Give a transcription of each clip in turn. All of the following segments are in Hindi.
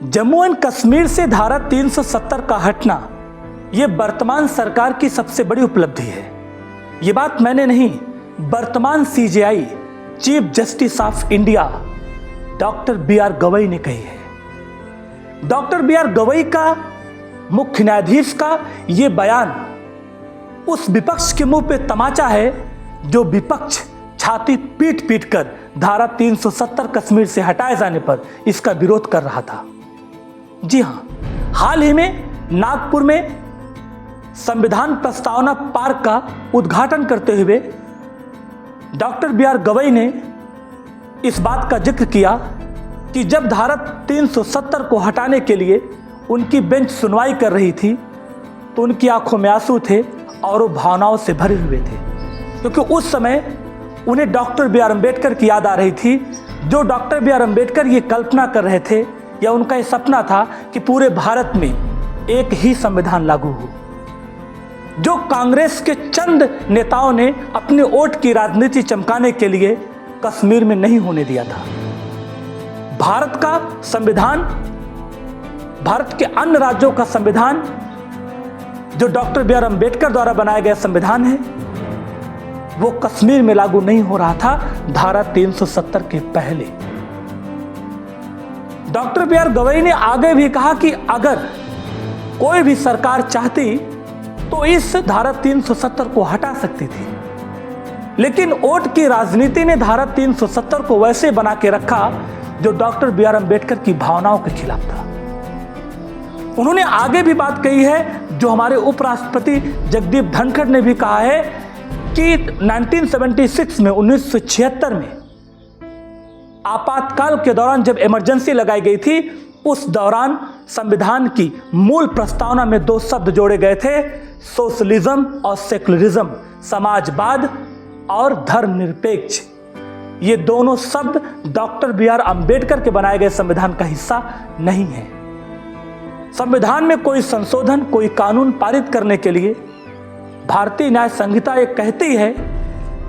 जम्मू एंड कश्मीर से धारा 370 का हटना ये वर्तमान सरकार की सबसे बड़ी उपलब्धि है। ये बात मैंने नहीं, वर्तमान CJI chief justice of India doctor B R. Gavai ने कही है। Doctor B R. गवई का, मुख्य न्यायाधीश का ये बयान उस विपक्ष के मुंह पे तमाचा है जो विपक्ष छाती पीट पीट कर धारा 370 कश्मीर से हटाए जाने पर इसका विरोध कर रहा था। जी हां, हाल ही में नागपुर में संविधान प्रस्तावना पार्क का उद्घाटन करते हुए डॉक्टर बी.आर. गवई ने इस बात का जिक्र किया कि जब धारा 370 को हटाने के लिए उनकी बेंच सुनवाई कर रही थी तो उनकी आंखों में आंसू थे और वो भावनाओं से भरे हुए थे, क्योंकि उस समय उन्हें डॉक्टर बी.आर. अम्बेडकर की याद आ रही थी। जो डॉक्टर बी.आर. अम्बेडकर ये कल्पना कर रहे थे या उनका ये सपना था कि पूरे भारत में एक ही संविधान लागू हो, जो कांग्रेस के चंद नेताओं ने अपने वोट की राजनीति चमकाने के लिए कश्मीर में नहीं होने दिया था। भारत का संविधान, भारत के अन्य राज्यों का संविधान, जो डॉक्टर बी.आर. अम्बेडकर द्वारा बनाया गया संविधान है, वो कश्मीर में लागू नहीं हो रहा था धारा 370 के पहले। Doctor B R. गवई ने आगे भी कहा कि अगर कोई भी सरकार चाहती तो इस धारा 370 को हटा सकती थी, लेकिन वोट की राजनीति ने धारा 370 को वैसे बना के रखा जो डॉक्टर बी.आर. अम्बेडकर की भावनाओं के खिलाफ था। उन्होंने आगे भी बात कही है, जो हमारे उपराष्ट्रपति जगदीप धनखड़ ने भी कहा है कि 1976 में 1976 में आपातकाल के दौरान जब इमरजेंसी लगाई गई थी, उस दौरान संविधान की मूल प्रस्तावना में दो शब्द जोड़े गए थे, सोशलिज्म और सेकुलरिज्म, समाजवाद और धर्मनिरपेक्ष। ये दोनों शब्द डॉक्टर बी.आर. अम्बेडकर के बनाए गए संविधान का हिस्सा नहीं है। संविधान में कोई संशोधन, कोई कानून पारित करने के लिए भारतीय न्याय संहिता ये कहती है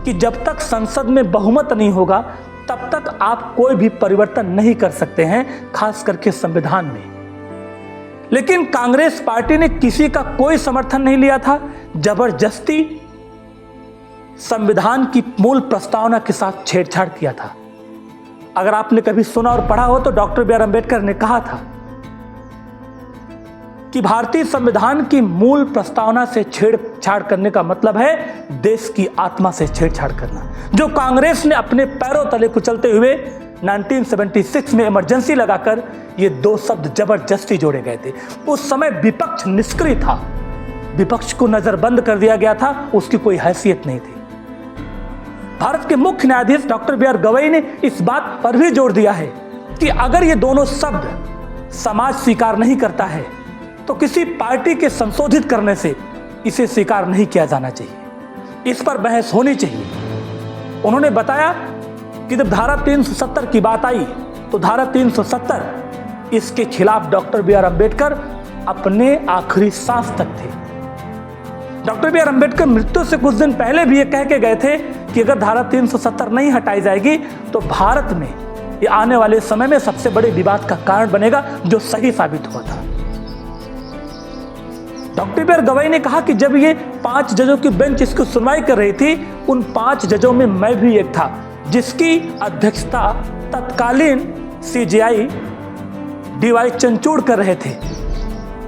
कि जब तक संसद में बहुमत नहीं होगा तब तक आप कोई भी परिवर्तन नहीं कर सकते हैं, खास करके संविधान में। लेकिन कांग्रेस पार्टी ने किसी का कोई समर्थन नहीं लिया था, जबरदस्ती संविधान की मूल प्रस्तावना के साथ छेड़छाड़ किया था। अगर आपने कभी सुना और पढ़ा हो तो डॉक्टर बी.आर. अम्बेडकर ने कहा था कि भारतीय संविधान की मूल प्रस्तावना से छेड़छाड़ करने का मतलब है देश की आत्मा से छेड़छाड़ करना। जो कांग्रेस ने अपने पैरों तले कुचलते हुए 1976 में इमरजेंसी लगाकर ये दो शब्द जबरदस्ती जोड़े गए थे। उस समय विपक्ष निष्क्रिय था, विपक्ष को नजरबंद कर दिया गया था, उसकी कोई हैसियत नहीं थी। भारत के मुख्य न्यायाधीश डॉक्टर बी.आर. गवई ने इस बात पर भी जोर दिया है कि अगर ये दोनों शब्द समाज स्वीकार नहीं करता है तो किसी पार्टी के संशोधित करने से इसे स्वीकार नहीं किया जाना चाहिए, इस पर बहस होनी चाहिए। उन्होंने बताया कि जब धारा 370 की बात आई तो धारा 370 इसके खिलाफ डॉक्टर बी.आर. अम्बेडकर अपने आखिरी सांस तक थे। Doctor B R. अम्बेडकर मृत्यु से कुछ दिन पहले भी ये कह के गए थे कि अगर धारा 370 नहीं हटाई जाएगी तो भारत में ये आने वाले समय में सबसे बड़े विवाद का कारण बनेगा, जो सही साबित हुआ था। Doctor B R. गवई ने कहा कि जब ये 5 जजों की बेंच इसकी सुनवाई कर रही थी, उन 5 जजों में मैं भी एक था, जिसकी अध्यक्षता तत्कालीन सीजेआई डी.वाई. चंद्रचूड़ कर रहे थे।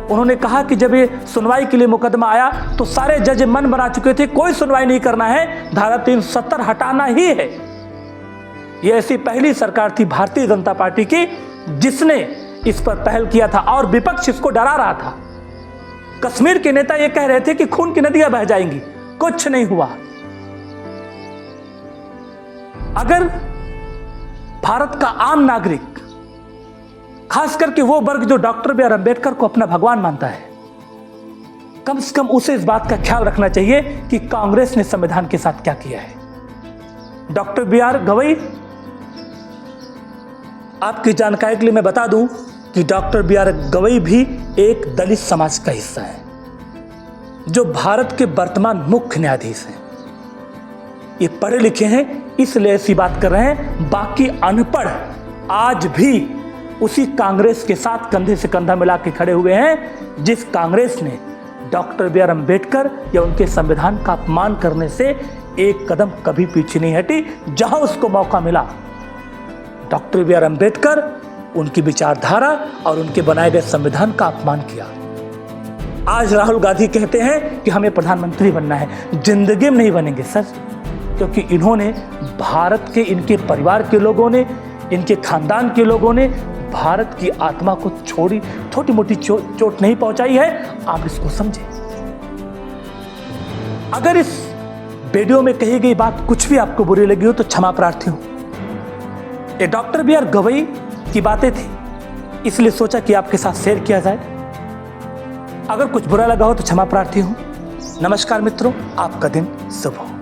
उन्होंने कहा कि जब ये सुनवाई के लिए मुकदमा आया तो सारे जज मन बना चुके थे, कोई सुनवाई नहीं करना है, धारा 370 हटाना ही है। ये ऐसी पहली सरकार थी भारतीय जनता पार्टी की जिसने इस पर पहल किया था और विपक्ष इसको डरा रहा था। कश्मीर के नेता ये कह रहे थे कि खून की नदियां बह जाएंगी, कुछ नहीं हुआ। अगर भारत का आम नागरिक, खास करके वो वर्ग जो डॉक्टर बी.आर. अम्बेडकर को अपना भगवान मानता है, कम से कम उसे इस बात का ख्याल रखना चाहिए कि कांग्रेस ने संविधान के साथ क्या किया है। Doctor B R. गवई, आपकी जानकारी के लिए मैं बता दूं कि डॉक्टर बी.आर. गवई भी एक दलित समाज का हिस्सा है, जो भारत के वर्तमान मुख्य न्यायाधीश हैं। ये पढ़े लिखे हैं, इसलिए ऐसी बात कर रहे हैं। बाकी अनपढ़ आज भी उसी कांग्रेस के साथ कंधे से कंधा मिला के खड़े हुए हैं जिस कांग्रेस ने डॉक्टर बी आर अम्बेडकर या उनके संविधान का अपमान करने से एक कदम कभी पीछे नहीं हटी। जहां उसको मौका मिला डॉक्टर बी आर अम्बेडकर, उनकी विचारधारा और उनके बनाए गए संविधान का अपमान किया। आज राहुल गांधी कहते हैं कि हमें प्रधानमंत्री बनना है। जिंदगी में नहीं बनेंगे सर, क्योंकि इन्होंने भारत के, इनके परिवार के लोगों ने, इनके खानदान के लोगों ने भारत की आत्मा को छोटी मोटी चोट नहीं पहुंचाई है। आप इसको समझें। अगर इस वीडियो में कही गई बात कुछ भी आपको बुरी लगी हो तो क्षमा प्रार्थी हूं। ये डॉक्टर बी आर गवई की बातें थी, इसलिए सोचा कि आपके साथ शेयर किया जाए। अगर कुछ बुरा लगा हो तो क्षमा प्रार्थी हूं। नमस्कार मित्रों, आपका दिन शुभ हो।